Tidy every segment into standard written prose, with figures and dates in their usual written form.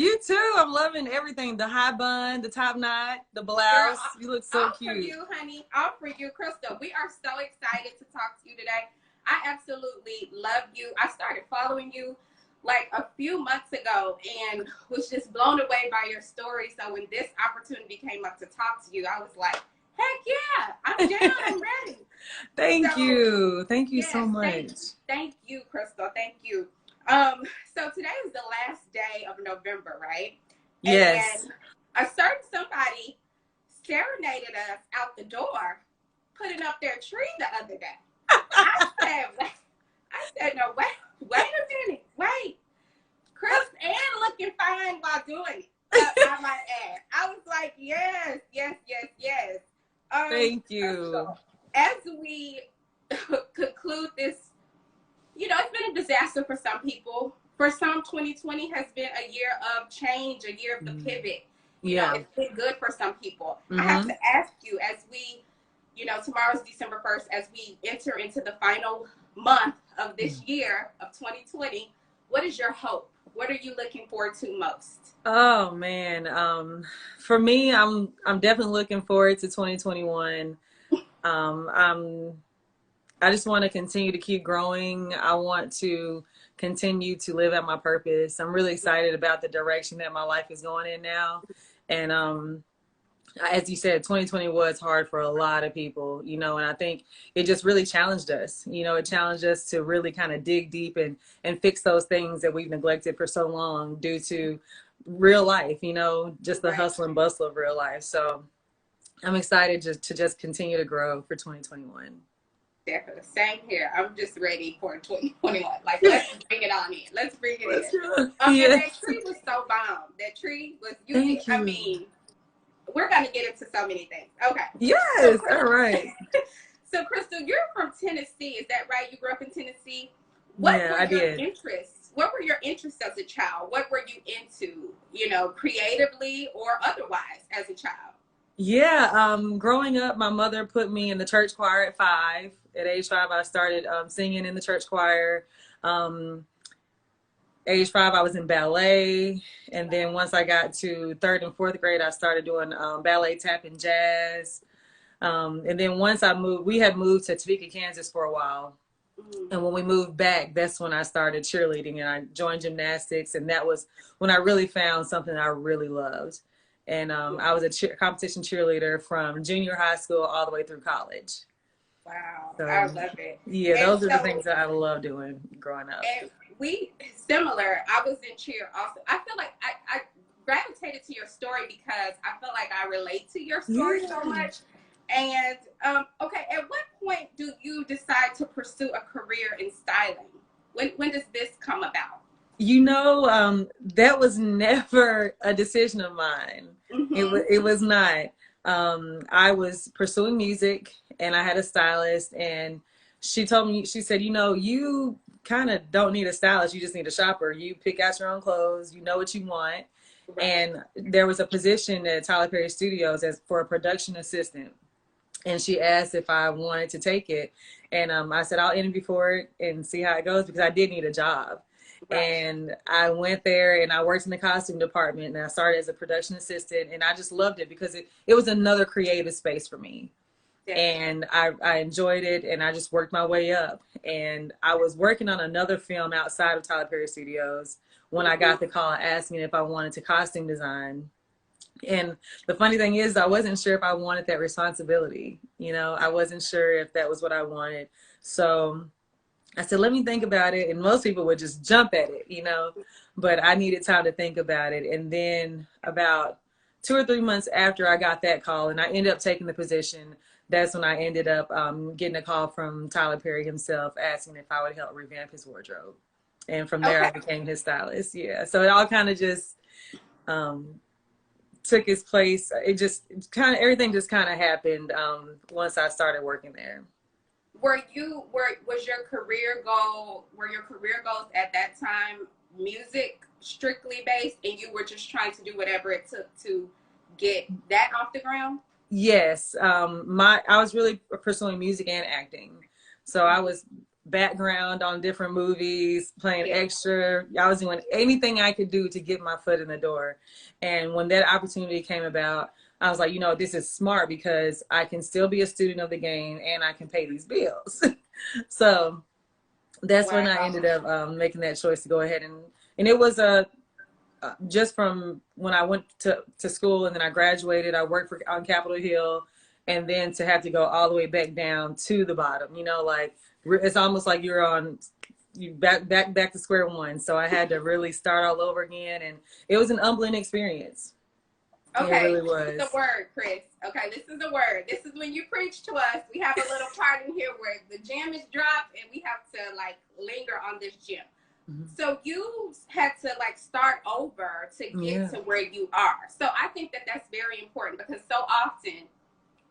You too. I'm loving everything. The high bun, the top knot, the blouse. Girl, You look so all cute. for you, honey. All for you, Crystal. We are so excited to talk to you today. I absolutely love you. I started following you like a few months ago and was just blown away by your story. So when this opportunity came up to talk to you, I was like, heck yeah, I'm down. I'm ready. Thank you. Thank you Yes, so much. thank you, Crystal. Thank you. So today is the last day of November, right? Yes. And a certain somebody serenaded us out the door, putting up their tree the other day. I said, no, wait a minute, wait. Chris and looking fine while doing it. I might add. I was like, yes. Thank you. So as we conclude this, you know, it's been a disaster for some people. For some, 2020 has been a year of change, a year of the pivot. You know, it's been good for some people. I have to ask you, as we, you know, tomorrow's December 1st, as we enter into the final month of this year of 2020, what is your hope? What are you looking forward to most? Oh man. For me, I'm definitely looking forward to 2021. I just want to continue to keep growing. I want to continue to live out my purpose. I'm really excited about the direction that my life is going in now. And as you said, 2020 was hard for a lot of people, you know, and I think it just really challenged us. You know, it challenged us to really kind of dig deep and fix those things that we've neglected for so long due to real life, you know, just the hustle and bustle of real life. So I'm excited to just continue to grow for 2021. Definitely. Same here. I'm just ready for 2021. Like, let's bring it on in. Let's bring it in. And that tree was so bomb. That tree was, I mean, we're going to get into so many things. Okay. Yes. So, all right. So, Crystal, you're from Tennessee. Is that right? You grew up in Tennessee? What were your interests? What were your interests as a child? What were you into, you know, creatively or otherwise as a child? Yeah, growing up, my mother put me in the church choir at 5. At age 5, I started singing in the church choir. Age 5, I was in ballet. And then once I got to 3rd and 4th grade, I started doing ballet, tap, and jazz. And then once I moved, we had moved to Topeka, Kansas for a while. And when we moved back, that's when I started cheerleading and I joined gymnastics. And that was when I really found something I really loved. And I was a competition cheerleader from junior high school all the way through college. Wow, so, I love it. Yeah, those are the things that I love doing growing up. And similar, I was in cheer also. I feel like I gravitated to your story because I feel like I relate to your story so much. And, okay, at what point do you decide to pursue a career in styling? When does this come about? You know, that was never a decision of mine. It was not. I was pursuing music and I had a stylist and she told me, she said, you know, you kind of don't need a stylist. You just need a shopper. You pick out your own clothes. You know what you want. And there was a position at Tyler Perry Studios for a production assistant. And she asked if I wanted to take it. And I said, I'll interview for it and see how it goes because I did need a job. And I went there and I worked in the costume department and I started as a production assistant and I just loved it because it was another creative space for me. And I enjoyed it and I just worked my way up. And I was working on another film outside of Tyler Perry Studios when I got the call asking if I wanted to costume design. And the funny thing is I wasn't sure if I wanted that responsibility. You know, I wasn't sure if that was what I wanted. So I said, let me think about it. And most people would just jump at it, you know, but I needed time to think about it. And then about 2 or 3 months after I got that call and I ended up taking the position, that's when I ended up getting a call from Tyler Perry himself asking if I would help revamp his wardrobe. And from there, I became his stylist. Yeah. So it all kind of just took its place. Everything just kind of happened once I started working there. Were your career goals at that time music strictly based and you were just trying to do whatever it took to get that off the ground? Yes. I was really pursuing music and acting. So I was background on different movies, playing extra. I was doing anything I could do to get my foot in the door. And when that opportunity came about, I was like, you know, this is smart because I can still be a student of the game and I can pay these bills. So that's when I ended up making that choice to go ahead and it was just from when I went to school and then I graduated, I worked on Capitol Hill, and then to have to go all the way back down to the bottom, you know, like it's almost like you back to square one. So I had to really start all over again, and it was an humbling experience. Okay, it really was. This is the word, Chris. Okay, this is the word. This is when you preach to us. We have a little part in here where the gem is dropped, and we have to like linger on this gem. So you had to like start over to get to where you are. So I think that that's very important because so often,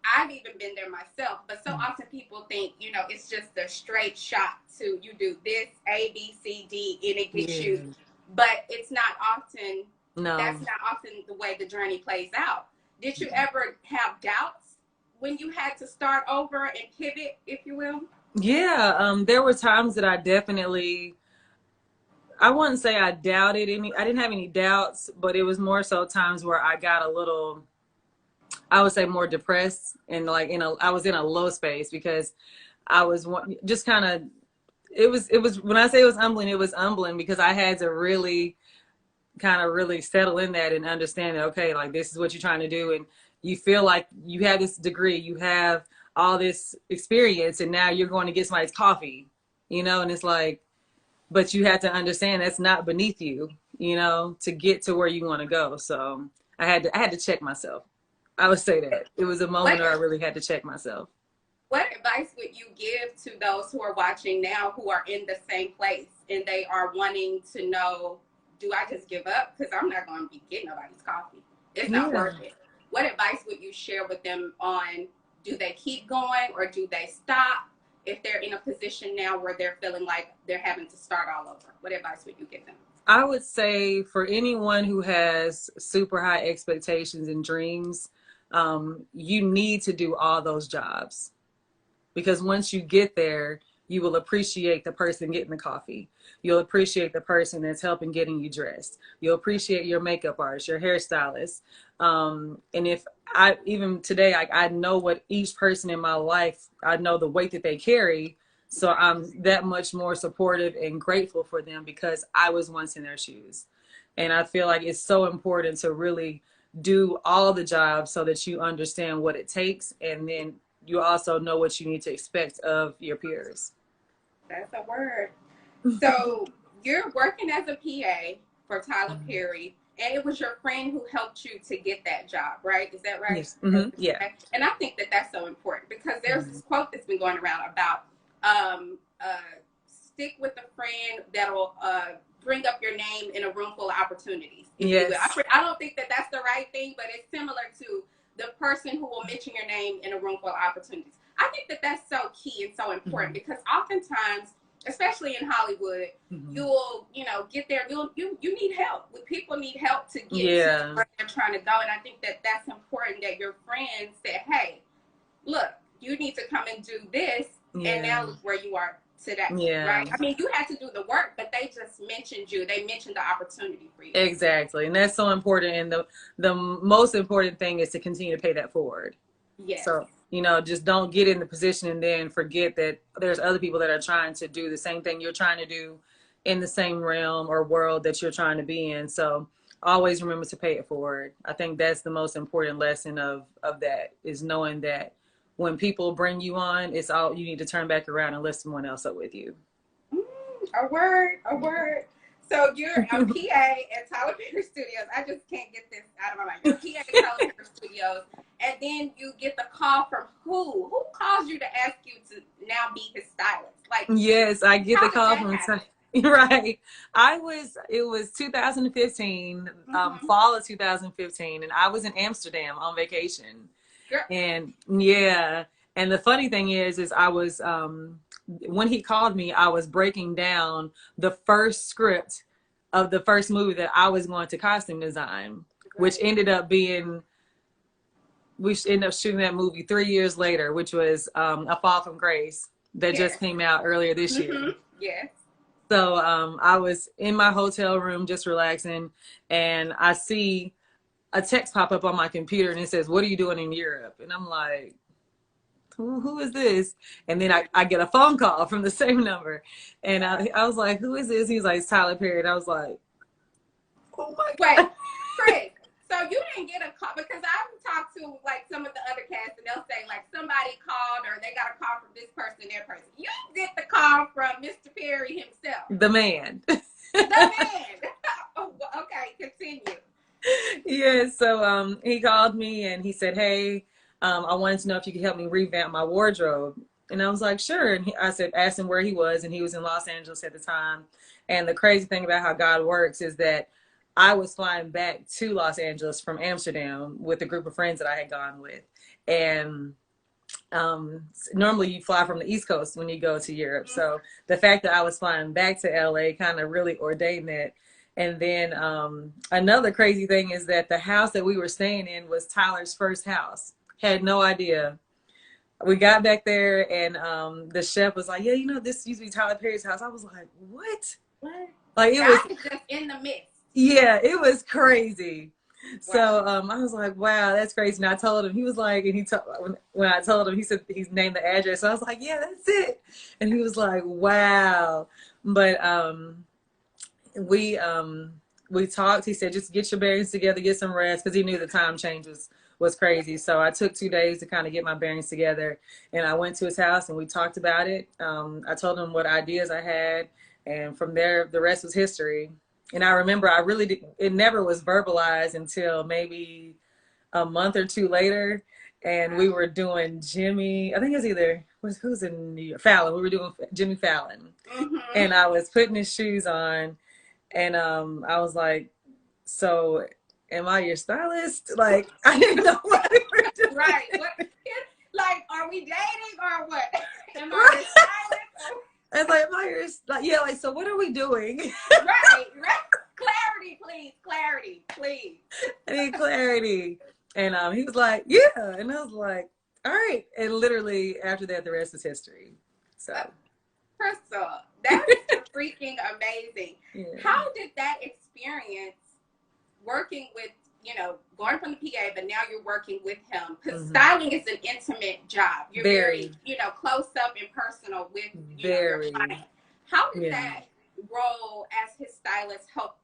I've even been there myself, but so often people think, you know, it's just a straight shot to you do this, A, B, C, D, and it gets you. But it's not often, that's not often the way the journey plays out. Did you ever have doubts when you had to start over and pivot, if you will? Yeah, there were times that I definitely, I wouldn't say I doubted any, I didn't have any doubts, but it was more so times where I got a little, I would say more depressed and like, I was in a low space because I was just kind of, it was, when I say it was humbling because I had to really kind of really settle in that and understand that, okay, like this is what you're trying to do. And you feel like you have this degree, you have all this experience, and now you're going to get somebody's coffee, you know, and it's like, but you have to understand that's not beneath you, you know, to get to where you want to go. So I had to check myself. I would say that it was a moment where I really had to check myself. What advice would you give to those who are watching now who are in the same place and they are wanting to know, do I just give up? Because I'm not going to be getting nobody's coffee. It's not worth it. What advice would you share with them on, do they keep going or do they stop if they're in a position now where they're feeling like they're having to start all over? What advice would you give them? I would say for anyone who has super high expectations and dreams, you need to do all those jobs. Because once you get there, you will appreciate the person getting the coffee. You'll appreciate the person that's helping getting you dressed. You'll appreciate your makeup artist, your hairstylist. And if even today, I know what each person in my life, I know the weight that they carry. So I'm that much more supportive and grateful for them because I was once in their shoes. And I feel like it's so important to really do all the jobs so that you understand what it takes, and then you also know what you need to expect of your peers. That's a word. So you're working as a PA for Tyler Perry, and it was your friend who helped you to get that job, right? Is that right? Yes. Mm-hmm. Yeah. And I think that that's so important because there's this quote that's been going around about stick with a friend that'll bring up your name in a room full of opportunities. Yes. I don't think that that's the right thing, but it's similar to the person who will mention your name in a room full of opportunities. I think that that's so key and so important because oftentimes, especially in Hollywood, you'll, get there. You need help. People need help to get to where they're trying to go. And I think that that's important that your friend said, hey, look, you need to come and do this. And now look where you are today. Right? I mean, you had to do the work, but they just mentioned you. They mentioned the opportunity for you. Exactly. And that's so important. And the most important thing is to continue to pay that forward. Yes. So, just don't get in the position and then forget that there's other people that are trying to do the same thing you're trying to do in the same realm or world that you're trying to be in. So always remember to pay it forward. I think that's the most important lesson of that, is knowing that when people bring you on, it's all you need to turn back around and lift someone else up with you. A word. So you're a PA at Tyler Perry Studios. I just can't get this out of my mind. You're a PA at Tyler Perry Studios, and then you get the call from who? Who calls you to ask you to now be his stylist? Like, yes, I get the call from right. It was 2015, fall of 2015, and I was in Amsterdam on vacation. And and the funny thing is I was when he called me, I was breaking down the first script of the first movie that I was going to costume design, which ended up being, we ended up shooting that movie 3 years later, which was A Fall from Grace. that just came out earlier this year. Yes. So I was in my hotel room just relaxing, and I see a text pop up on my computer, and it says, "What are you doing in Europe?" And I'm like, who is this? And then I get a phone call from the same number, and I was like, who is this? He's like, it's Tyler Perry. And I was like, oh my God. Wait, Chris, so you didn't get a call? Because I've talked to like some of the other cast, and they'll say like somebody called or they got a call from this person, that person. You get the call from Mr. Perry himself. The man. The man. Oh, okay, continue. Yeah, so he called me and he said, hey, I wanted to know if you could help me revamp my wardrobe. And I was like, sure. And I said, asked him where he was, and he was in Los Angeles at the time. And the crazy thing about how God works is that I was flying back to Los Angeles from Amsterdam with a group of friends that I had gone with. And normally you fly from the East Coast when you go to Europe. So the fact that I was flying back to LA kind of really ordained that. And then another crazy thing is that the house that we were staying in was Tyler's first house. Had no idea. We got back there, and the chef was like, yeah, you know, this used to be Tyler Perry's house. I was like, what? What? Like, it God was is just in the midst. Yeah, it was crazy. Wow. So I was like, wow, that's crazy. And I told him, he was like, and when I told him, he said he's named the address. So I was like, yeah, that's it. And he was like, wow. But we talked. He said, just get your bearings together, get some rest, because he knew the time change was crazy. So I took 2 days to kind of get my bearings together, and I went to his house and we talked about it. I told him what ideas I had, and from there the rest was history. And I remember it never was verbalized until maybe a month or two later, and we were doing Jimmy, I think it was who's in New York? Fallon. We were doing Jimmy Fallon. Mm-hmm. And I was putting his shoes on, and I was like, so am I your stylist? Like, I didn't know what we were doing. Right. Like, are we dating or what? Am I your stylist? I was like, am I your, yeah, like, so what are we doing? Right. Clarity, please. Clarity, please. I need clarity. And he was like, yeah. And I was like, all right. And literally after that, the rest is history. So. First off, that's freaking amazing. Yeah. How did that experience working with, going from the PA, but now you're working with him? Because styling is an intimate job. You're very close up and personal with your client. How did that role as his stylist help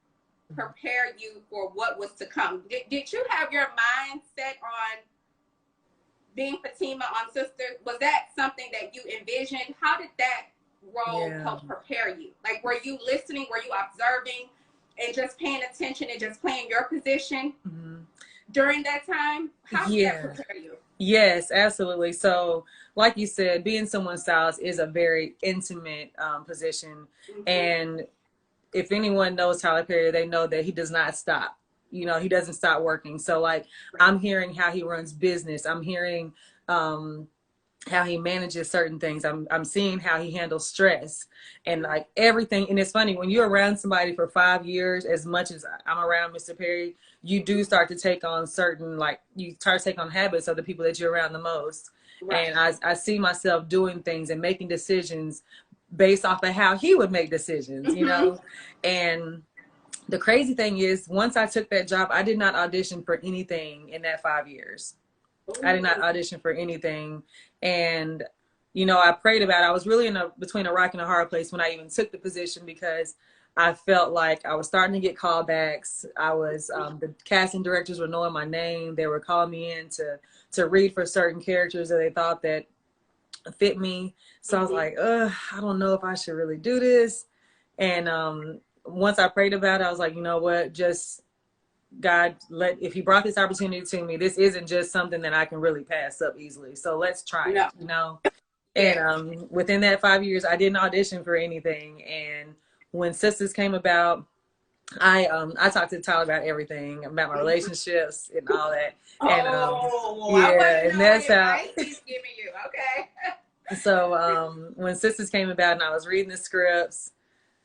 prepare you for what was to come? Did you have your mind set on being Fatima on Sisters? Was that something that you envisioned? How did that role help prepare you? Like, were you listening? Were you observing and just paying attention and just playing your position during that time? How did that prepare you? Yes, absolutely. So like you said, being someone's stylist is a very intimate position. And if anyone knows Tyler Perry, they know that he does not stop. He doesn't stop working. So like, I'm hearing how he runs business. I'm hearing how he manages certain things. I'm seeing how he handles stress and like everything. And it's funny, when you're around somebody for 5 years, as much as I'm around Mr. Perry, you do start to take on you start to take on habits of the people that you're around the most. Right. And I see myself doing things and making decisions based off of how he would make decisions, And the crazy thing is, once I took that job, I did not audition for anything in that 5 years. I did not audition for anything. And, I prayed about it. I was really between a rock and a hard place when I even took the position, because I felt like I was starting to get callbacks. I was, the casting directors were knowing my name. They were calling me in to read for certain characters that they thought that fit me. So I was like, I don't know if I should really do this. And once I prayed about it, I was like, you know what, just God, if he brought this opportunity to me, this isn't just something that I can really pass up easily. So let's try it, And within that 5 years, I didn't audition for anything. And when Sistas came about, I talked to Tyler about everything, about my relationships and all that. And and that's how he's giving you. Okay. So when Sistas came about and I was reading the scripts,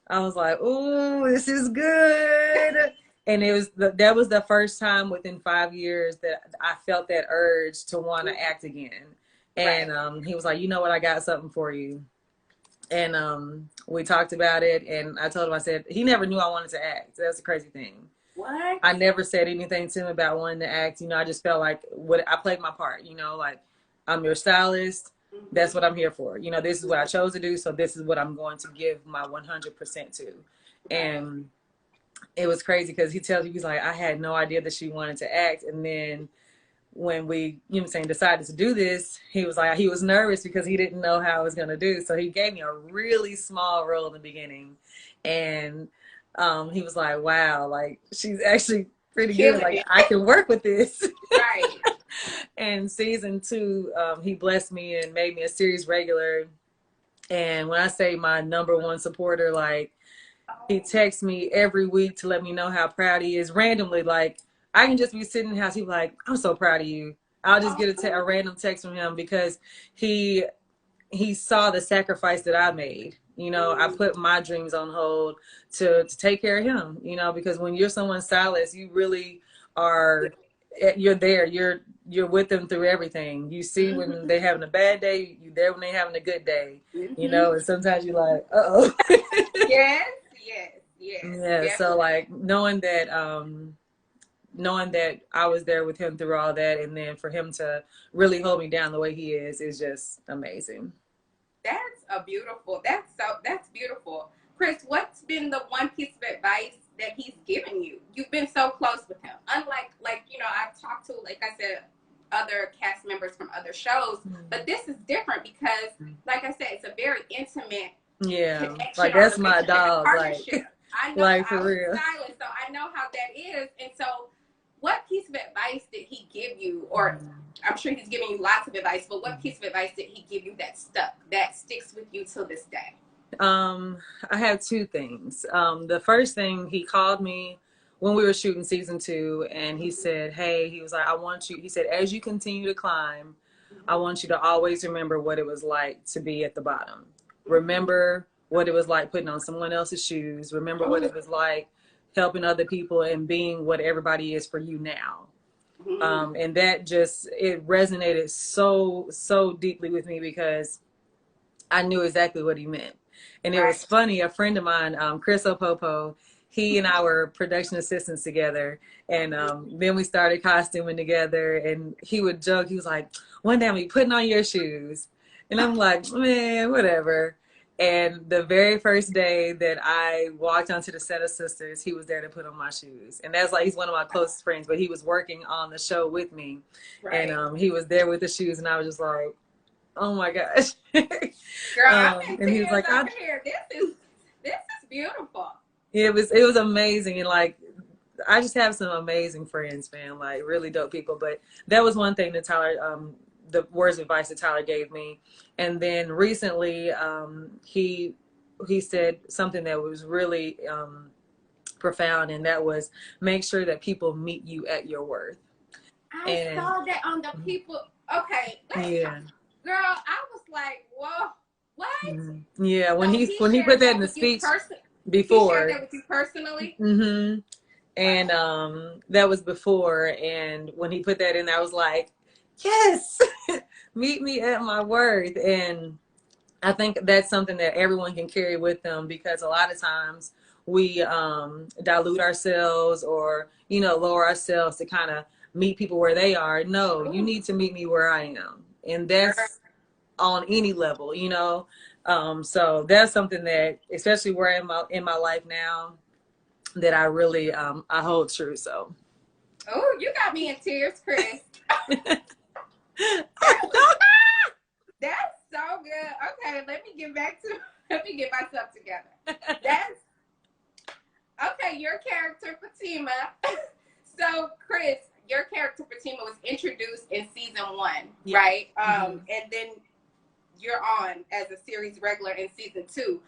I was like, "Ooh, this is good." And that was the first time within 5 years that I felt that urge to want to act again. And he was like, "You know what? I got something for you." And we talked about it, and I told him, I said, he never knew I wanted to act. That's the crazy thing. What? I never said anything to him about wanting to act. You know, I just felt like I played my part, you know, like I'm your stylist. That's what I'm here for. You know, this is what I chose to do. So this is what I'm going to give my 100% to. And it was crazy because he tells me, he's like, I had no idea that she wanted to act. And then when we, you know what I'm saying, decided to do this, he was like, he was nervous because he didn't know how I was going to do. So he gave me a really small role in the beginning. And he was like, wow, like she's actually pretty good. Like I can work with this. Right. And season 2, he blessed me and made me a series regular. And when I say my #1 supporter, like he texts me every week to let me know how proud he is randomly. Like I can just be sitting in the house. He's like, I'm so proud of you. I'll just get a random text from him because he saw the sacrifice that I made. You know, I put my dreams on hold to take care of him, you know, because when you're someone's stylist, you really are, you're there. You're with them through everything. You see when they're having a bad day, you're there when they're having a good day, you know, and sometimes you're like, uh-oh. Yes. Yeah. Definitely. So like knowing that I was there with him through all that, and then for him to really hold me down the way he is just amazing. That's beautiful. Chris, what's been the one piece of advice that he's given you? You've been so close with him. Unlike, like, you know, I've talked to, like I said, other cast members from other shows, but this is different because, like I said, it's a very intimate connection. Like that's my dog. Like, I know, like for I was real. a stylist, so I know how that is. And so, what piece of advice did he give you? Or I'm sure he's giving you lots of advice, but what piece of advice did he give you that sticks with you till this day? I have 2 things. The first thing, he called me when we were shooting season 2, and he said, hey, he was like, he said, as you continue to climb, I want you to always remember what it was like to be at the bottom. Remember what it was like putting on someone else's shoes. Remember what it was like helping other people and being what everybody is for you now. And that just, it resonated so deeply with me because I knew exactly what he meant. And it was funny, a friend of mine, Chris Opopo, he and I were production assistants together. And then we started costuming together, and he would joke, he was like, one day I'm be putting on your shoes. And I'm like, man, whatever. And the very first day that I walked onto the set of Sisters, he was there to put on my shoes. And that's like, he's one of my closest friends, but he was working on the show with me. And he was there with the shoes, and I was just like, oh my gosh. Girl, and he was like, this is beautiful. It was amazing. And like, I just have some amazing friends, man, like really dope people. But that was one thing that Tyler, the words of advice that Tyler gave me. And then recently, he said something that was really profound, and that was, make sure that people meet you at your worth. I saw that on the people. Okay. Yeah. Girl, I was like, whoa, what? Yeah, when he put that in the speech before. He shared that with you personally? And that was before. And when he put that in, I was like, yes, meet me at my worth. And I think that's something that everyone can carry with them, because a lot of times we dilute ourselves or, you know, lower ourselves to kind of meet people where they are. No, you need to meet me where I am. And that's on any level, you know. So that's something that, especially where I'm in my life now, that I really I hold true. So. Oh, you got me in tears, Chris. That's so good. Okay, let me get myself together. That's okay. Your character Fatima. So, Chris, your character Fatima was introduced in season 1, right? And then you're on as a series regular in season 2.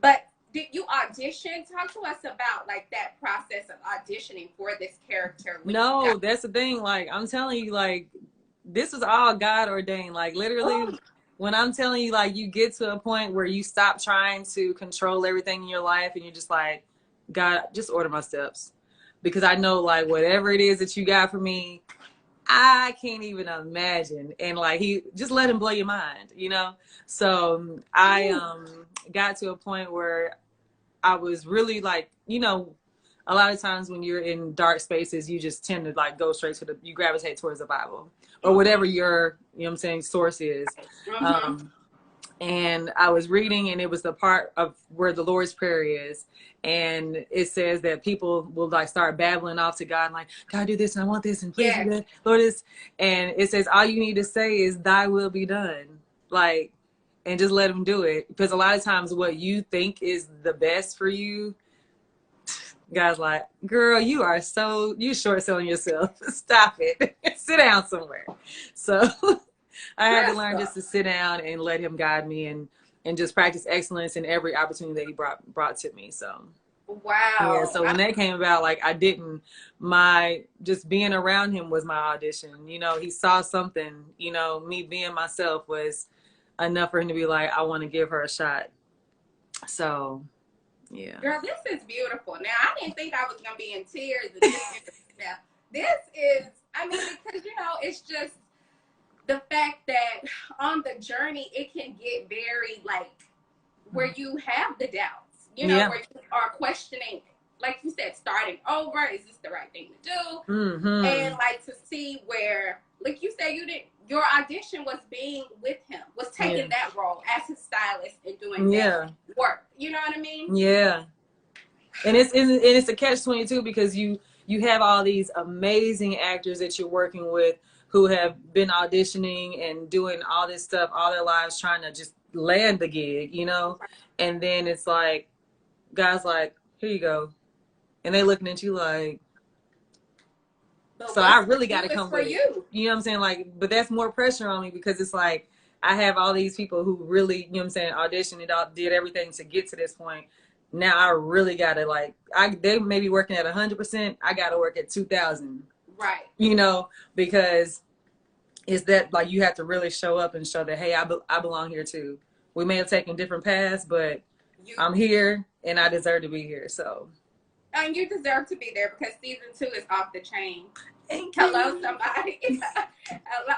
But did you audition? Talk to us about like that process of auditioning for this character. No, that's the thing. Like, I'm telling you, like, this was all God ordained. Like, literally, when I'm telling you, like, you get to a point where you stop trying to control everything in your life, and you're just like, God, just order my steps. Because I know, like, whatever it is that you got for me, I can't even imagine. And like, he just let him blow your mind, you know? So I got to a point where I was really like, you know, a lot of times when you're in dark spaces, you just tend to like go straight to you gravitate towards the Bible or whatever your, you know what I'm saying, source is. And I was reading, and it was the part of where the Lord's Prayer is. And it says that people will like start babbling off to God, like, God, do this, and I want this, and please do that, Lord, this. And it says, all you need to say is, thy will be done. Like, and just let him do it. Because a lot of times what you think is the best for you, God's like, girl, you short selling yourself. Stop it. Sit down somewhere. So I had to learn just to sit down and let him guide me and just practice excellence in every opportunity that he brought to me. So wow. Yeah. So when that came about, like just being around him was my audition. You know, he saw something, you know, me being myself was enough for him to be like, I want to give her a shot. So yeah. Girl, this is beautiful. Now, I didn't think I was going to be in tears. Now, this is, I mean, because, you know, it's just the fact that on the journey, it can get very, like, where you have the doubts, you know, where you are questioning, like you said, starting over. Is this the right thing to do? And, like, to see where, like you said, your audition was being with him, was taking that role as his stylist and doing that work. You know what I mean? Yeah. And it's a catch-22 because you have all these amazing actors that you're working with who have been auditioning and doing all this stuff all their lives trying to just land the gig, you know? And then it's like, guys like, here you go. And they looking at you like, so I really got to come with you. You know what I'm saying? Like, but that's more pressure on me because it's like, I have all these people who really, you know what I'm saying, auditioned and did everything to get to this point. Now I really got to like, they may be working at 100%. I got to work at 2,000. Right. You know, because it's that like, you have to really show up and show that, hey, I belong here too. We may have taken different paths, but I'm here and I deserve to be here. So. And you deserve to be there because season 2 is off the chain. Hello, somebody.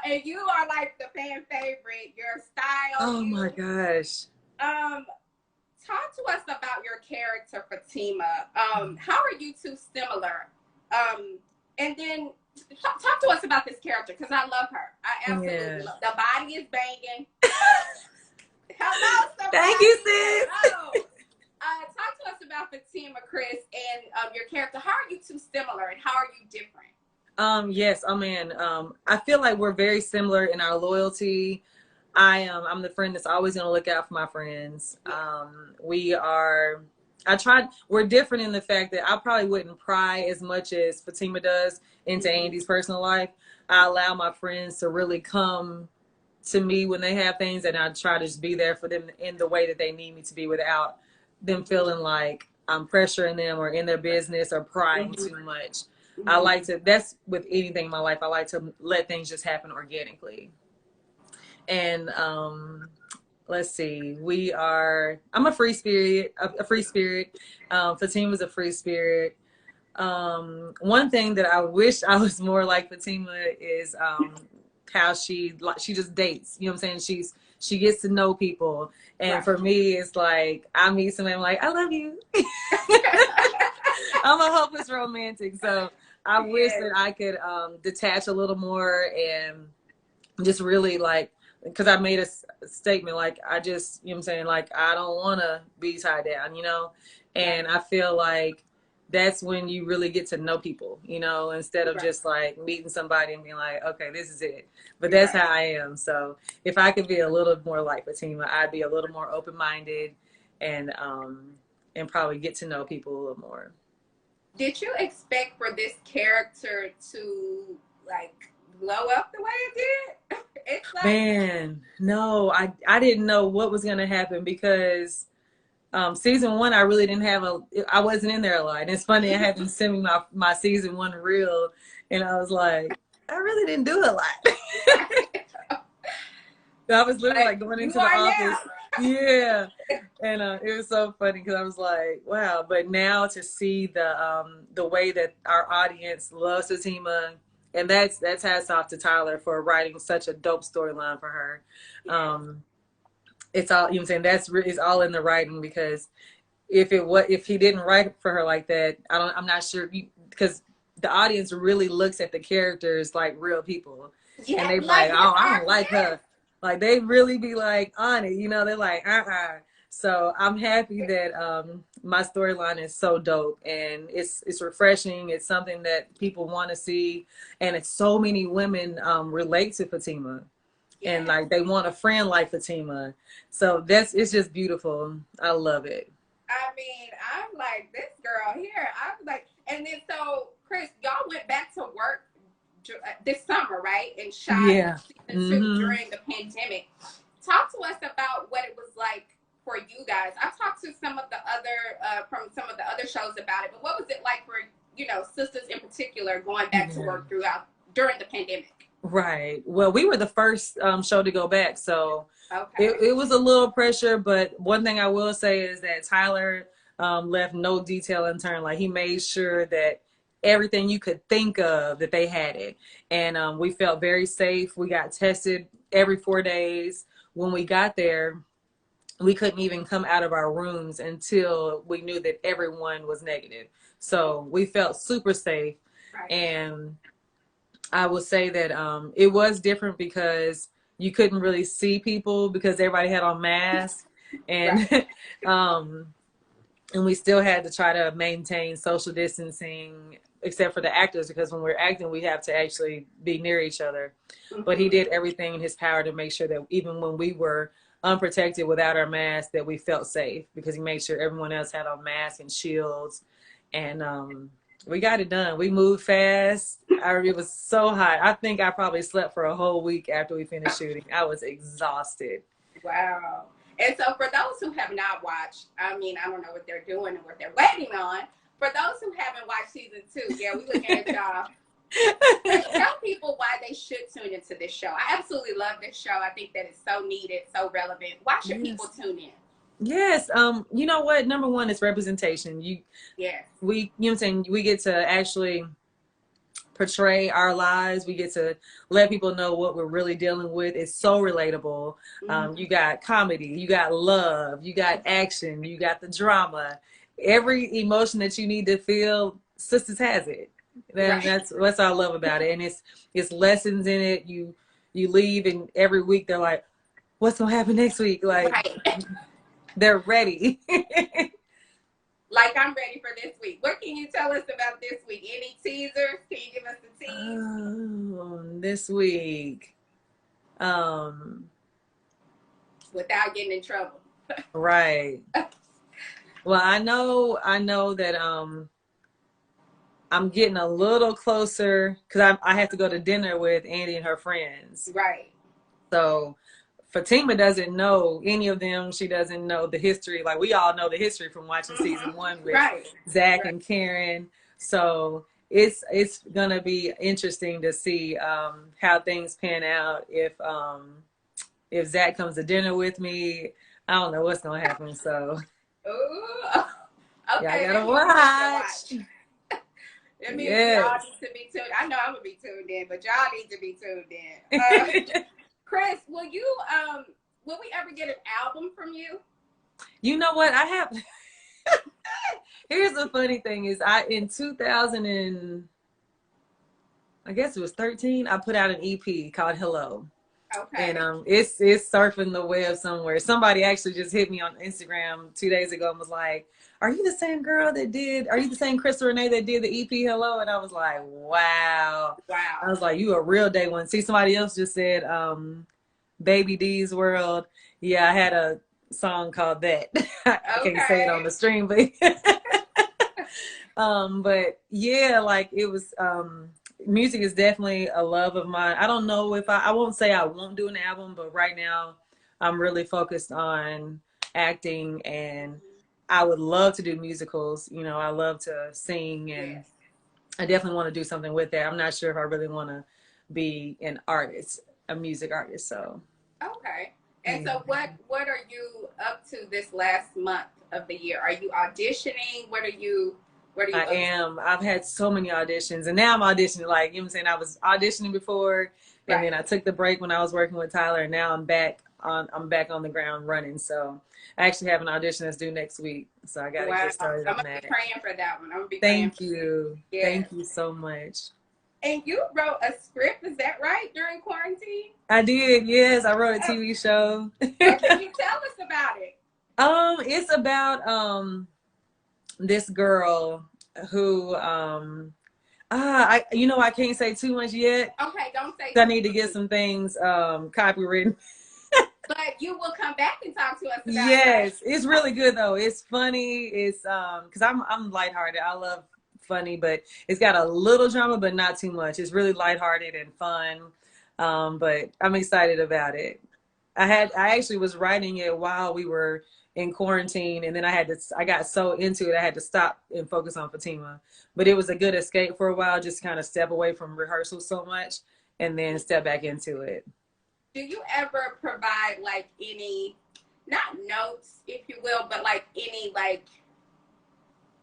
And you are like the fan favorite. Your style. Oh my gosh. Talk to us about your character, Fatima. How are you two similar? And then talk to us about this character because I love her. I absolutely love. The body is banging. Hello, somebody. Thank you, sis. Talk to us about Fatima, Chris, and your character. How are you two similar, and how are you different? Yes, oh man. I feel like we're very similar in our loyalty. I'm the friend that's always gonna look out for my friends. We're different in the fact that I probably wouldn't pry as much as Fatima does into Andy's personal life. I allow my friends to really come to me when they have things, and I try to just be there for them in the way that they need me to be without them feeling like I'm pressuring them or in their business or prying too much. I like to, that's with anything in my life, I like to let things just happen organically. And let's see, I'm a free spirit, Fatima's a free spirit. One thing that I wish I was more like Fatima is how she just dates, you know what I'm saying? She gets to know people. And for me, it's like, I meet somebody, I'm like, I love you. I'm a hopeless romantic. So I wish that I could detach a little more and just really like, because I made a statement, like, I just, you know what I'm saying? Like, I don't want to be tied down, you know? And I feel like that's when you really get to know people, you know, instead of just like meeting somebody and being like, okay, this is it. But that's how I am. So if I could be a little more like Fatima, I'd be a little more open-minded and probably get to know people a little more. Did you expect for this character to like blow up the way it did? It's like, man, no, I didn't know what was going to happen because season 1, I really didn't I wasn't in there a lot. And it's funny, I had them send me my season 1 reel, and I was like, I really didn't do a lot. I was literally like going into the office. Yeah. And it was so funny because I was like, wow. But now to see the way that our audience loves Fatima And that's hats off to Tyler for writing such a dope storyline for her. Yes. It's all, you know what I'm saying, it's all in the writing, because if he didn't write for her like that, I'm not sure, because the audience really looks at the characters like real people, and Yeah, they like like, his oh, I art. don't like Yes. her. Like, they really be like on it, they're like, So I'm happy that my storyline is so dope, and it's refreshing. It's something that people want to see, and it's so many women relate to Fatima, and Yes. like they want a friend like Fatima. So it's just beautiful. I love it. I mean, I'm like, this girl here. I'm like, and then so, Chris, y'all went back to work this summer, right? And shot Yeah. season 2 Mm-hmm. during the pandemic. Talk to us about what it was like for you guys. I've talked to some of the other, from some of the other shows about it, but what was it like for, sisters in particular going back to Yeah. work during the pandemic? Right. Well, we were the first show to go back, so Okay. it was a little pressure. But one thing I will say is that Tyler left no detail unturned. Like, he made sure that everything you could think of, that they had it, and we felt very safe. We got tested every 4 days. When we got there, we couldn't even come out of our rooms until we knew that everyone was negative. So we felt super safe, Right. and I would say that it was different because you couldn't really see people because everybody had on masks, and Right. um, and we still had to try to maintain social distancing, except for the actors, because when we're acting, we have to actually be near each other. Mm-hmm. But he did everything in his power to make sure that even when we were unprotected without our masks, that we felt safe, because he made sure everyone else had on masks and shields, and we got it done. We moved fast. It was so hot. I think I probably slept for a whole week after we finished shooting. I was exhausted. Wow. And so for those who have not watched, I mean, I don't know what they're doing and what they're waiting on. For those who haven't watched season 2, yeah, we looking at y'all. Tell people why they should tune into this show. I absolutely love this show. I think that it's so needed, so relevant. Why should people tune in? Yes. You know what? Number one is representation. Yes. You know what I'm saying? We get to actually portray our lives. We get to let people know what we're really dealing with. It's so relatable. You got comedy, you got love, you got action, you got the drama. Every emotion that you need to feel, Sistas has it. Right. That's what I love about it. And it's lessons in it. You leave, and every week they're like, what's gonna happen next week? Like, right. They're ready. Like, I'm ready for this week. What can you tell us about this week? Any teasers? Can you give us the tease? This week. Without getting in trouble. Right. Well, I know that I'm getting a little closer, because I have to go to dinner with Andy and her friends. Right. So Fatima doesn't know any of them. She doesn't know the history. Like, we all know the history from watching season 1 with Zach and Karen. So it's gonna be interesting to see how things pan out. If Zach comes to dinner with me, I don't know what's gonna happen. So ooh. Okay, y'all gotta watch. That means y'all need to be tuned. I know I'm gonna be tuned in, but y'all need to be tuned in. Chris, will we ever get an album from you? You know what? I have. Here's the funny thing is, in 2000 and I guess it was 13, I put out an EP called Hello. Okay. And it's surfing the web somewhere. Somebody actually just hit me on Instagram 2 days ago and was like, are you the same Chris Renee that did the EP Hello? And I was like, wow. I was like, you a real day one. See, somebody else just said Baby D's World. Yeah, I had a song called that. I can't say it on the stream, but yeah, like, it was music is definitely a love of mine. I don't know if I won't say I won't do an album, but right now I'm really focused on acting, and I would love to do musicals. I love to sing, and I definitely want to do something with that. I'm not sure if I really want to be an artist, a music artist. So okay. And so what are you up to this last month of the year? Are you auditioning? What are you Where do you I go to? am. I've had so many auditions, and now I'm auditioning. Like, you know what I'm saying? I was auditioning before, and Right. then I took the break when I was working with Tyler, and now I'm back on the ground running. So I actually have an audition that's due next week. So I got to Wow. get started I'm on gonna be that. praying for that one. I'm gonna be praying Thank for that. you. Yeah. Thank you so much. And you wrote a script, is that right, during quarantine? I did. Yes, I wrote a TV show. So can you tell us about it? It's about this girl who I can't say too much yet. Okay, don't say I too need to get much. some things copywritten. But you will come back and talk to us about it, right? Yes, it's really good though. It's funny. It's because I'm lighthearted. I love funny, but it's got a little drama, but not too much. It's really lighthearted and fun. But I'm excited about it. I actually was writing it while we were in quarantine, and then I got so into it I had to stop and focus on Fatima. But it was a good escape for a while, just kind of step away from rehearsal so much and then step back into it. Do you ever provide like any, not notes, if you will, but like any like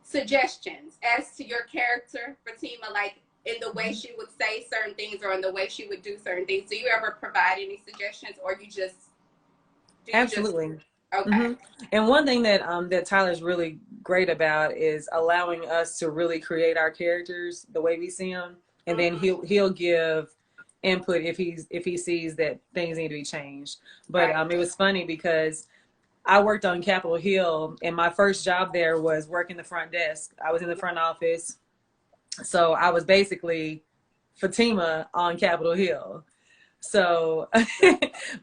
suggestions as to your character, Fatima, like in the way she would say certain things or in the way she would do certain things? Do you ever provide any suggestions, or you just Absolutely. Okay. Mm-hmm. And one thing that that Tyler's really great about is allowing us to really create our characters the way we see them, and then he'll give input if he sees that things need to be changed. But Right. it was funny because I worked on Capitol Hill, and my first job there was working the front desk. I was in the front office, so I was basically Fatima on Capitol Hill. So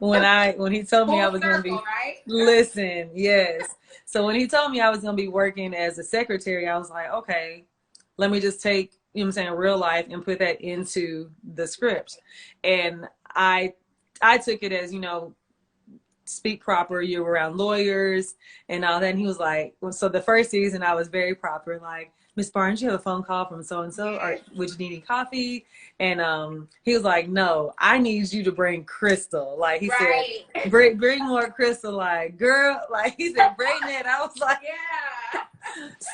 when he told me I Full was going to circle, be, right? listen, yes. So when he told me I was going to be working as a secretary, I was like, okay, let me just take, you know what I'm saying, real life and put that into the script. And I took it as, speak proper, you're around lawyers and all that. And he was like, well, so the first season I was very proper, like, Miss Barnes, you have a phone call from so and so, or would you need any coffee? And he was like, no, I need you to bring Crystal. Like he said, bring more Crystal. Like, girl, like he said, bring that. I was like, yeah,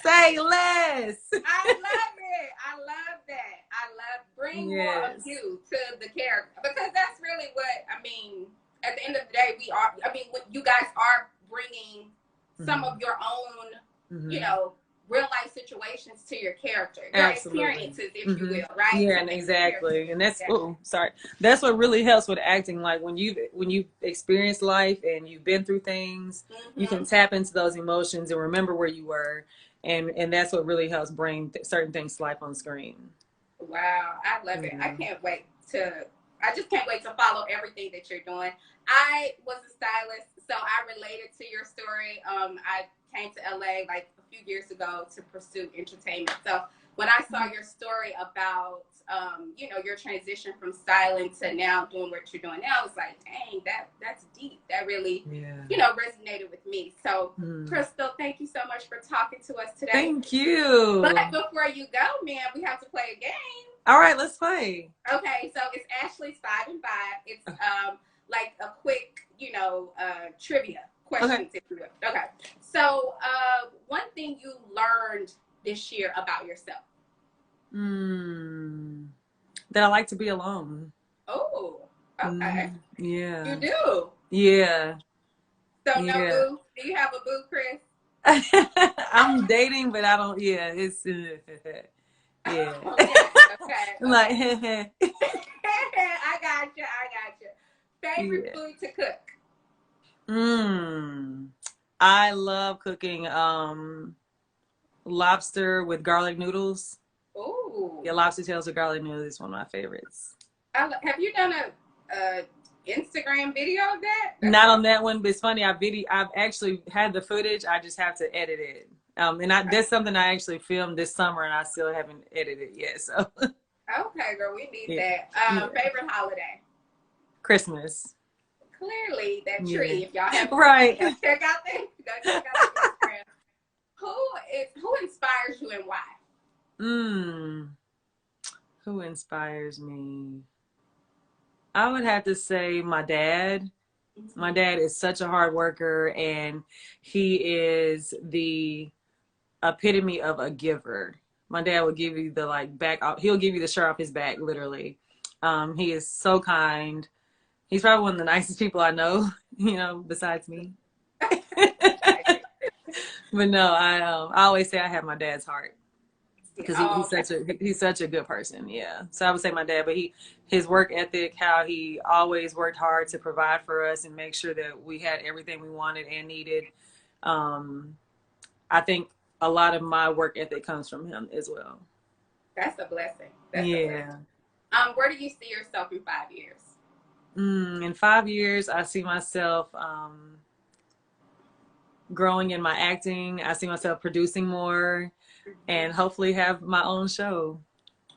say less. I love it. I love that. I love bring more of you to the character, because that's really what I mean. At the end of the day, you guys are bringing some of your own, real life situations to your character, your experiences, if you will, right? Yeah, and exactly. And that's that's what really helps with acting. Like when you experience life and you've been through things, you can tap into those emotions and remember where you were, and that's what really helps bring certain things to life on screen. Wow, I love it. I just can't wait to follow everything that you're doing. I was a stylist, so I related to your story. I came to LA like a few years ago to pursue entertainment. So when I saw your story about, your transition from styling to now doing what you're doing now, I was like, dang, that's deep. That really, resonated with me. So Crystal, thank you so much for talking to us today. Thank you. But before you go, man, we have to play a game. All right, let's play. Okay, so it's Ashley's 5 and 5. It's like a quick, trivia questions, if you will. Okay. So one thing you learned this year about yourself? That I like to be alone. Oh, okay. Yeah. You do? Yeah. So no boo? Do you have a boo, Chris? I'm dating, but I don't. Yeah, it's. Yeah. Okay. I'm like, I got you. Favorite food to cook? I love cooking lobster with garlic noodles. Ooh. Yeah, lobster tails with garlic noodles is one of my favorites. Have you done a Instagram video of that? Not on that one, but it's funny. I've actually had the footage. I just have to edit it. That's something I actually filmed this summer, and I still haven't edited it yet. So. Okay, girl, we need that. Favorite holiday? Christmas. Clearly, that tree. If y'all have right. Check out the Instagram. Who inspires you and why? Who inspires me? I would have to say my dad. My dad is such a hard worker, and he is the epitome of a giver. My dad would give you the like back off. He'll give you the shirt off his back, literally. He is so kind. He's probably one of the nicest people I know, you know, besides me. But no, I always say I have my dad's heart because he's such a good person. Yeah. So I would say my dad, but his work ethic, how he always worked hard to provide for us and make sure that we had everything we wanted and needed. I think a lot of my work ethic comes from him as well. That's a blessing. That's a blessing. Where do you see yourself in 5 years? In 5 years, I see myself growing in my acting. I see myself producing more and hopefully have my own show.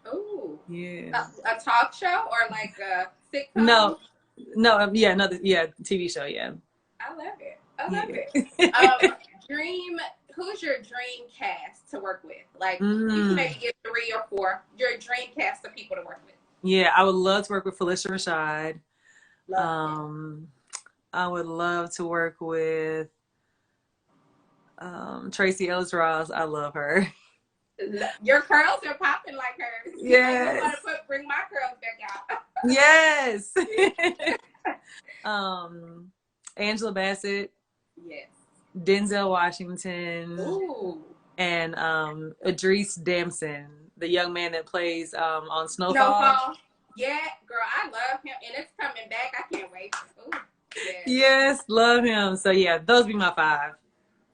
Ooh. Yeah. A talk show or like a sitcom? No, yeah, TV show, yeah. I love it. I love it. Who's your dream cast to work with? Like, you can maybe give 3 or 4. Your dream cast of people to work with. Yeah, I would love to work with Phylicia Rashad. I would love to work with Tracy Ellis Ross. I love her. Your curls are popping like hers. Yes. I want to bring my curls back out. Yes. Angela Bassett. Yes. Denzel Washington. Ooh. And Idris Damson, the young man that plays on Snowfall. Yeah, girl, I love him, and it's coming back. I can't wait. Ooh, yeah. Yes, love him. So yeah, those be my 5.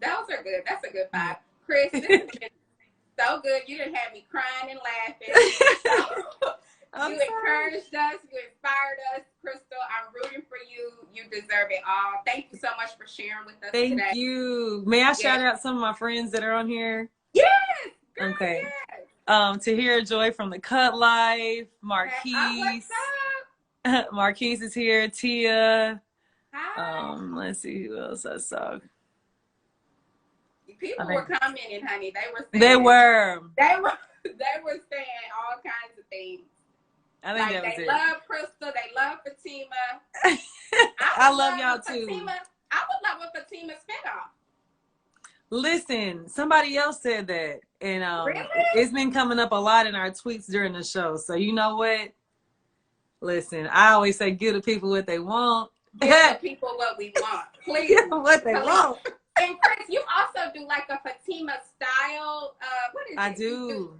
Those are good. That's a good 5. Chris, this has been so good. You done had me crying and laughing. You encouraged us. You inspired us. Crystal, I'm rooting for you. You deserve it all. Thank you so much for sharing with us today. Thank you. May I shout out some of my friends that are on here? Yes. Girl, okay. Yes. Tahira Joy from The Cut Life. Marquise. Marquise is here. Tia. Hi. Let's see who else I saw. People were commenting, honey. They were saying saying all kinds of things. I think like that was they it. love Crystal, they love Fatima. I love y'all too. I would love a Fatima spinoff. Listen, somebody else said that, and really? It's been coming up a lot in our tweets during the show. So you know what? Listen, I always say give the people what they want. Give the people what we want, please. Give them what they want. And Chris, you also do like a Fatima style. What is it? I do.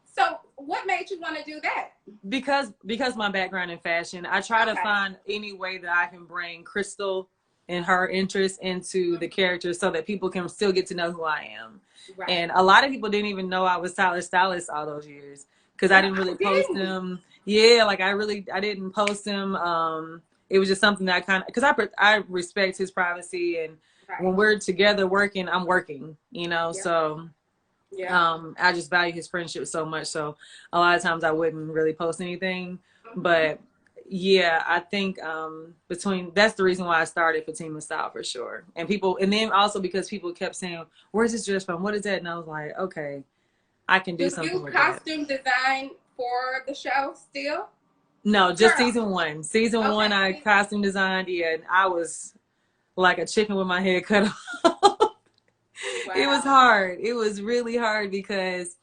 So what made you want to do that? Because my background in fashion, I try to find any way that I can bring Crystal and her interest into the character so that people can still get to know who I am. Right. And a lot of people didn't even know I was Tyler Stylist all those years because I didn't really post them. Yeah, like I didn't post him. It was just something that I kind of, because I respect his privacy, and when we're together working, I'm working, you know, so I just value his friendship so much. So a lot of times I wouldn't really post anything, but yeah, I think that's the reason why I started Fatima Style for sure. And then also because people kept saying, where's this dress from? What is that? And I was like, okay, I can do something with that. Do you costume design for the show still? No, just season 1. Season 1, I costume designed, and I was like a chicken with my head cut off. Wow. It was hard. It was really hard because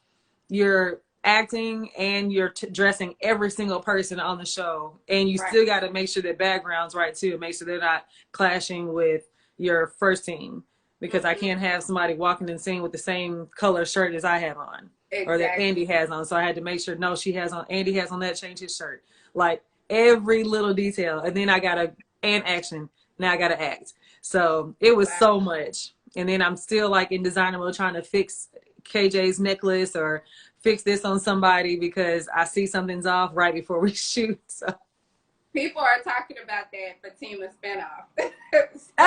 you're acting and you're dressing every single person on the show, and you still got to make sure the background's right too, make sure they're not clashing with your first team, because I can't have somebody walking in the scene with the same color shirt as I have on or that Andy has on. So I had to make sure, no, Andy has on that, change his shirt, like every little detail. And then and action. Now I got to act. So it was so much. And then I'm still like in designer mode trying to fix KJ's necklace or fix this on somebody because I see something's off right before we shoot. So people are talking about that Fatima spinoff. Let's put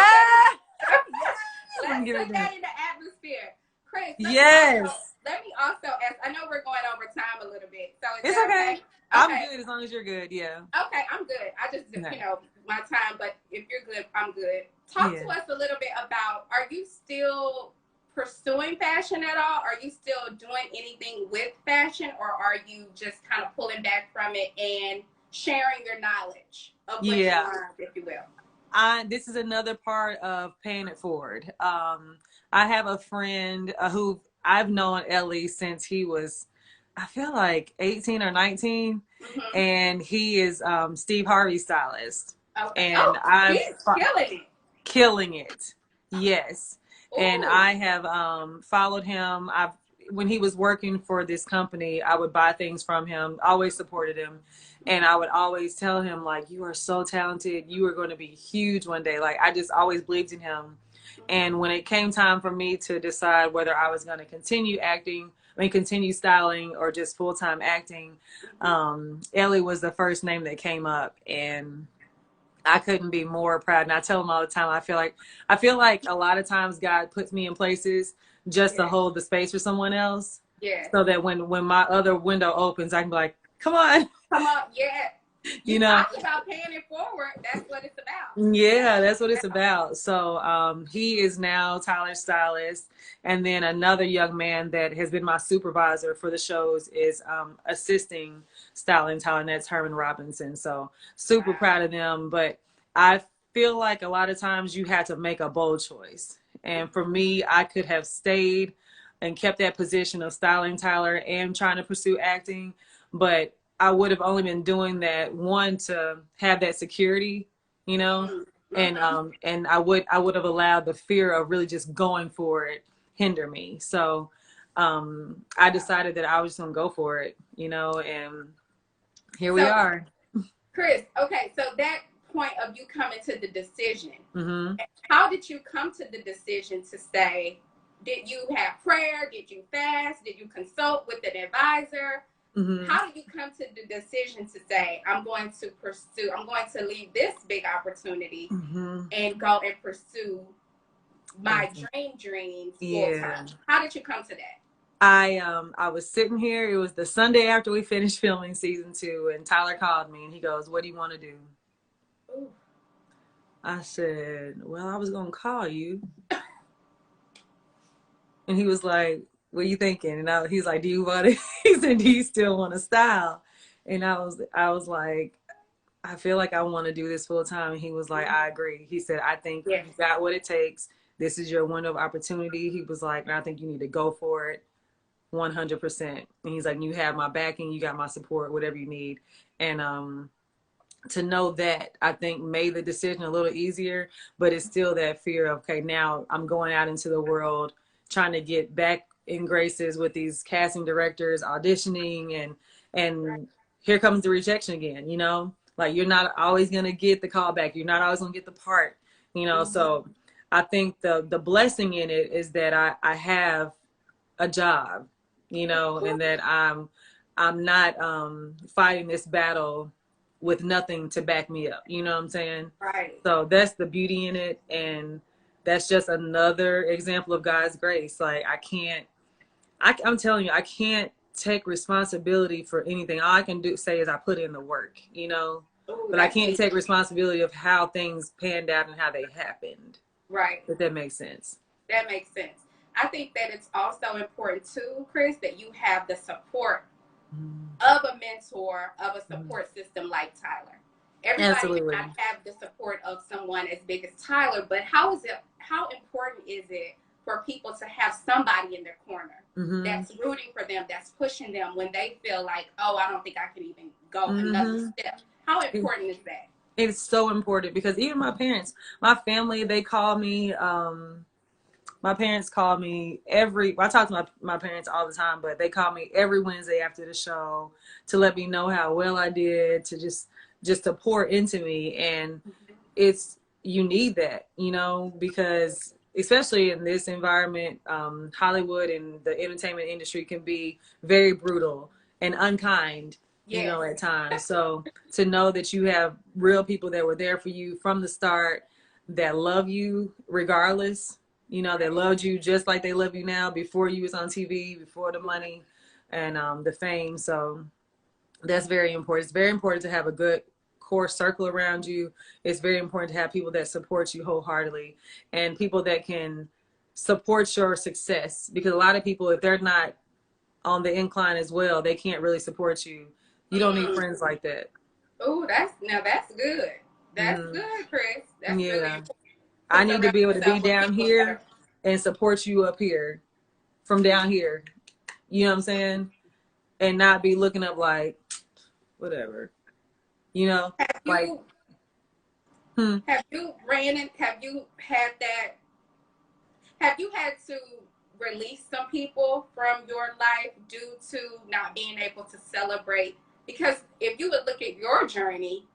that in the atmosphere. Chris, let me also ask, I know we're going over time a little bit. So it's okay. I'm good as long as you're good, yeah. Okay, I'm good. I just, my time, but if you're good, I'm good. Talk to us a little bit about, are you still pursuing fashion at all? Are you still doing anything with fashion, or are you just kind of pulling back from it and sharing your knowledge of what you learned, if you will? This is another part of paying it forward. I have a friend who I've known Ellie since he was, I feel like 18 or 19, and he is Steve Harvey's stylist. Okay. And I've he's killing it. Killing it. Yes. Ooh. And I have followed him. When he was working for this company, I would buy things from him, always supported him. And I would always tell him, like, you are so talented. You are going to be huge one day. Like, I just always believed in him. And when it came time for me to decide whether I was going to continue acting, continue styling or just full-time acting, Ellie was the first name that came up. And I couldn't be more proud. And I tell him all the time, I feel like a lot of times God puts me in places just to hold the space for someone else. Yeah. So that when my other window opens, I can be like, come on. Come on. Yeah. You know, talk about paying it forward. That's what it's about. Yeah, that's what it's about. So he is now Tyler's stylist. And then another young man that has been my supervisor for the shows is assisting styling Tyler, and that's Herman Robinson. So super proud of them. But I feel like a lot of times you had to make a bold choice. And for me, I could have stayed and kept that position of styling Tyler and trying to pursue acting. But I would have only been doing that, one, to have that security, you know, and I would have allowed the fear of really just going for it hinder me. So I decided that I was just gonna go for it, you know, and here we are. Chris, okay, so that point of you coming to the decision, how did you come to the decision to say, did you have prayer? Did you fast? Did you consult with an advisor? How did you come to the decision to say, I'm going to leave this big opportunity and go and pursue my dreams full time? How did you come to that? I was sitting here. It was the Sunday after we finished filming season 2, and Tyler called me and he goes, what do you want to do? Ooh. I said, well, I was going to call you. And he was like, what are you thinking? And he's like, do you want to, he said, do you still want to style? And I was like, I feel like I want to do this full time. And he was like, I agree. He said, I think you got what it takes. This is your window of opportunity. He was like, and I think you need to go for it 100%. And he's like, you have my backing, you got my support, whatever you need. And to know that, I think made the decision a little easier, but it's still that fear of, okay, now I'm going out into the world, trying to get back in graces with these casting directors, auditioning, and here comes the rejection again, you know? Like, you're not always going to get the call back. You're not always going to get the part, you know? So I think the blessing in it is that I have a job, you know, and that I'm not fighting this battle with nothing to back me up. You know what I'm saying? Right. So that's the beauty in it. And that's just another example of God's grace. Like, I'm telling you, I can't take responsibility for anything. All I can say is I put in the work, you know? Ooh, but I can't take responsibility of how things panned out and how they happened. Right. If that makes sense. That makes sense. I think that it's also important too, Chris, that you have the support of a mentor, of a support system like Tyler. Everybody does not have the support of someone as big as Tyler, but how important is it for people to have somebody in their corner that's rooting for them, that's pushing them when they feel like, oh, I don't think I can even go another step? How important is that? It's so important, because even my parents, my family, they call me, my parents call me I talk to my parents all the time, but they call me every Wednesday after the show to let me know how well I did, to just to pour into me. And you need that, you know, because especially in this environment, Hollywood and the entertainment industry can be very brutal and unkind, you know, at times. So to know that you have real people that were there for you from the start, that love you regardless, you know, that loved you just like they love you now, before you was on TV, before the money and the fame. So that's very important. It's very important to have a good core circle around you. It's very important to have people that support you wholeheartedly and people that can support your success, because a lot of people, if they're not on the incline as well, they can't really support you. You don't need friends like that. Oh, that's good. That's good, Chris. That's really important. I need to be able to be down here and support you up here. from down here. You know what I'm saying? And not be looking up like, whatever. You know? Have Like, you have you ran in, have you had that, have you had to release some people from your life due to not being able to celebrate? Because if you would look at your journey,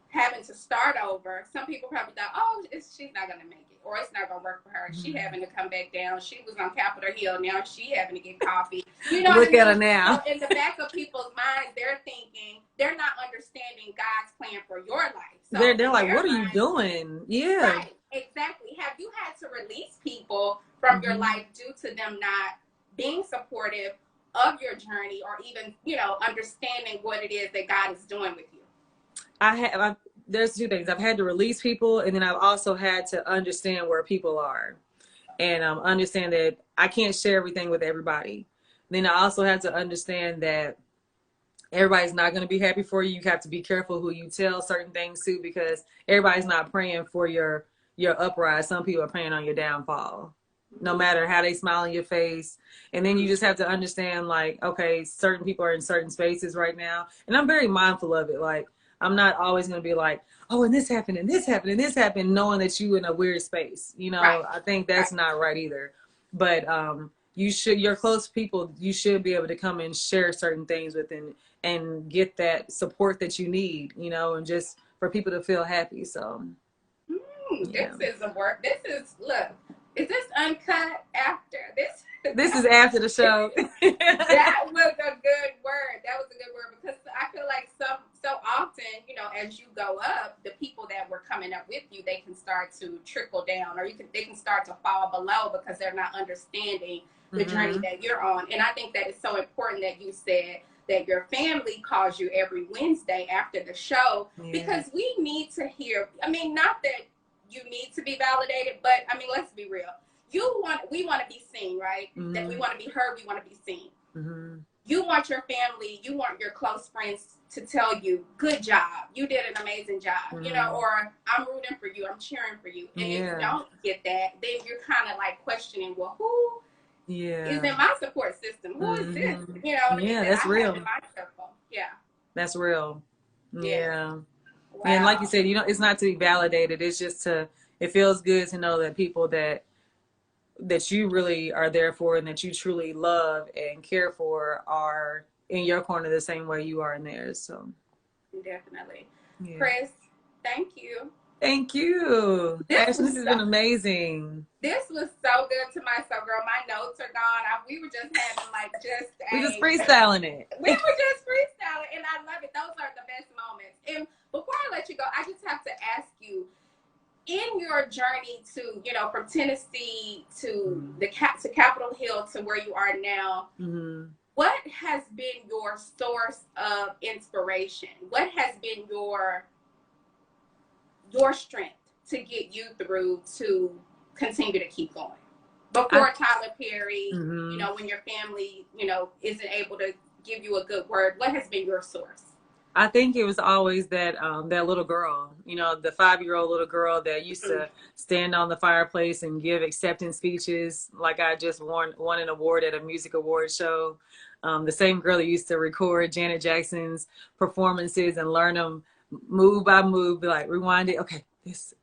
having to start over, some people probably thought, oh, she's not going to make it, or it's not going to work for her. She having to come back down. She was on Capitol Hill. Now she having to get coffee. You know look what I at mean? her now. So in the back of people's minds, they're thinking, they're not understanding God's plan for your life. So They're like, what are you doing? Yeah. Right, exactly. Have you had to release people from your life due to them not being supportive of your journey, or even, you know, understanding what it is that God is doing with you? There's two things. I've had to release people, and then I've also had to understand where people are, and understand that I can't share everything with everybody. Then I also had to understand that everybody's not going to be happy for you. You have to be careful who you tell certain things to, because everybody's not praying for your uprise. Some people are praying on your downfall, no matter how they smile in your face. And then you just have to understand, like, okay, certain people are in certain spaces right now, and I'm very mindful of it. Like, I'm not always going to be like, oh, and this happened, and this happened, and this happened, knowing that you in a weird space. You know, Right. I think that's not right either. But you should, your close people, you should be able to come and share certain things with, and get that support that you need, you know, and just for people to feel happy. So yeah. This is a work. This is, look, is this uncut after this? This is after the show. That was a good word. That was a good word, because I feel like so often, you know, as you go up, the people that were coming up with you, they can start to trickle down, or they can start to fall below, because they're not understanding the journey that you're on. And I think that it's so important that you said that your family calls you every Wednesday after the show, because we need to hear, I mean, not that you need to be validated, but I mean, let's be real. We want to be seen, right? That we want to be heard, we want to be seen. You want your family, you want your close friends to tell you, good job, you did an amazing job, you know, or I'm rooting for you, I'm cheering for you. And if you don't get that, then you're kind of like questioning, well, who is in my support system? Who is this? You know what I mean? That's real. Yeah. That's real. Yeah. Wow. And like you said, you know, it's not to be validated. It's just it feels good to know that people that you really are there for, and that you truly love and care for, are in your corner the same way you are in theirs. So definitely. Chris, thank you. Thank you. Ashley, this has been amazing. This was so good to myself, girl. My notes are gone. We were just having we just freestyling it. We were just freestyling, and I love it. Those are the best moments. And before I let you go, I just have to ask you, in your journey to, you know, from Tennessee to to Capitol Hill to where you are now, what has been your source of inspiration? What has been your strength to get you through to continue to keep going? Before Tyler Perry, you know, when your family, you know, isn't able to give you a good word, what has been your source? I think it was always that that little girl, you know, the 5-year-old little girl that used to stand on the fireplace and give acceptance speeches. Like, I just won an award at a music award show. The same girl that used to record Janet Jackson's performances and learn them move by move, be like, rewind it. Okay, this,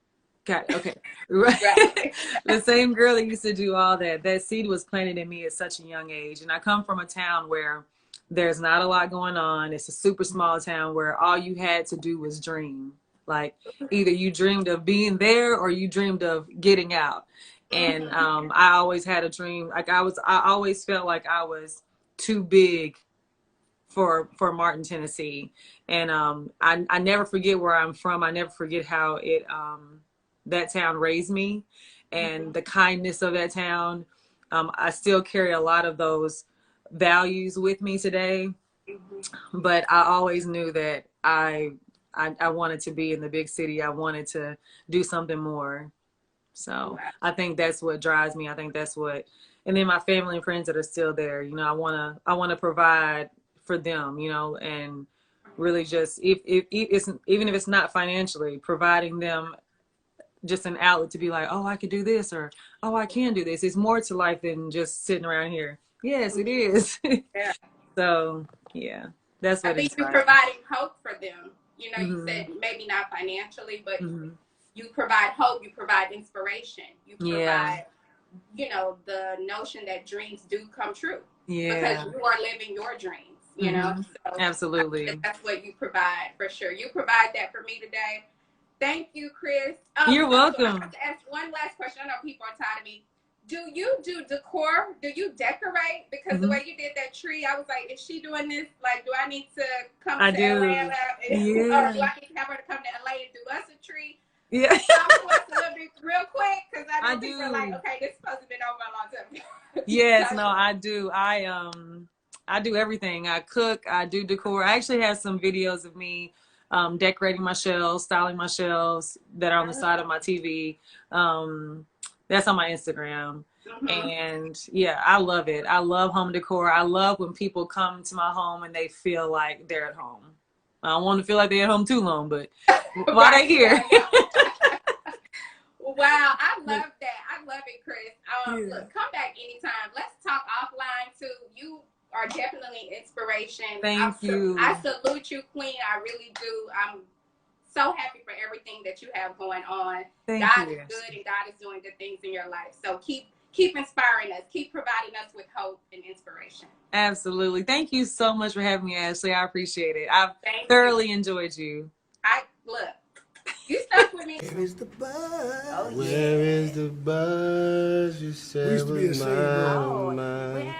got it. Okay. Right. The same girl that used to do all that. That seed was planted in me at such a young age. And I come from a town where there's not a lot going on. It's a super small town where all you had to do was dream. Like, either you dreamed of being there or you dreamed of getting out. And I always had a dream. Like, I always felt like I was too big for Martin, Tennessee. And I never forget where I'm from. I never forget how that town raised me, and the kindness of that town. I still carry a lot of those values with me today, but I always knew that I wanted to be in the big city. I wanted to do something more. So I think that's what drives me. I think that's what, and then my family and friends that are still there, you know, I want to provide for them, you know, and really just, if it's, even if it's not financially, providing them just an outlet to be like, oh, I could do this, or oh, I can do this. It's more to life than just sitting around here. Yes, it is. Yeah. So yeah, that's I what think you're inspired providing hope for them. You know, you me. said maybe not financially, but Mm-hmm. you provide hope, you provide inspiration, you Yeah. provide, you know, the notion that dreams do come true. Yeah. Because you are living your dreams, you know. So Absolutely. that's what you provide for sure. You provide that for me today. Thank you, Chris. You're So I welcome. have to ask one last question. I know people are tired of me. Do you do decor? Do you decorate? Because the way you did that tree, I was like, is she doing this? Like, do I need to come to Atlanta? Yeah. Or do I need to have her to come to LA and do us a tree? Yeah. Talk to us a little bit real quick, because I know people are like, okay, this is supposed to be over a long time. Yes, no, I do. I do everything. I cook, I do decor. I actually have some videos of me decorating my shelves, styling my shelves that are on the side of my TV. That's on my Instagram. And yeah, I love it. I love home decor. I love when people come to my home and they feel like they're at home. I don't want to feel like they're at home too long, but while they're here. Wow, I love that. I love it, Chris. Look, come back anytime. Let's talk offline too. You are definitely inspiration. Thank you. I salute you, Queen. I really do. I'm so happy for everything that you have going on. God is good and God is doing good things in your life. So keep inspiring us. Keep providing us with hope and inspiration. Absolutely. Thank you so much for having me, Ashley. I appreciate it. I've thoroughly enjoyed you. Look, you stuck with me. Where is the buzz? Oh, yeah. Where is the buzz? You said was mine.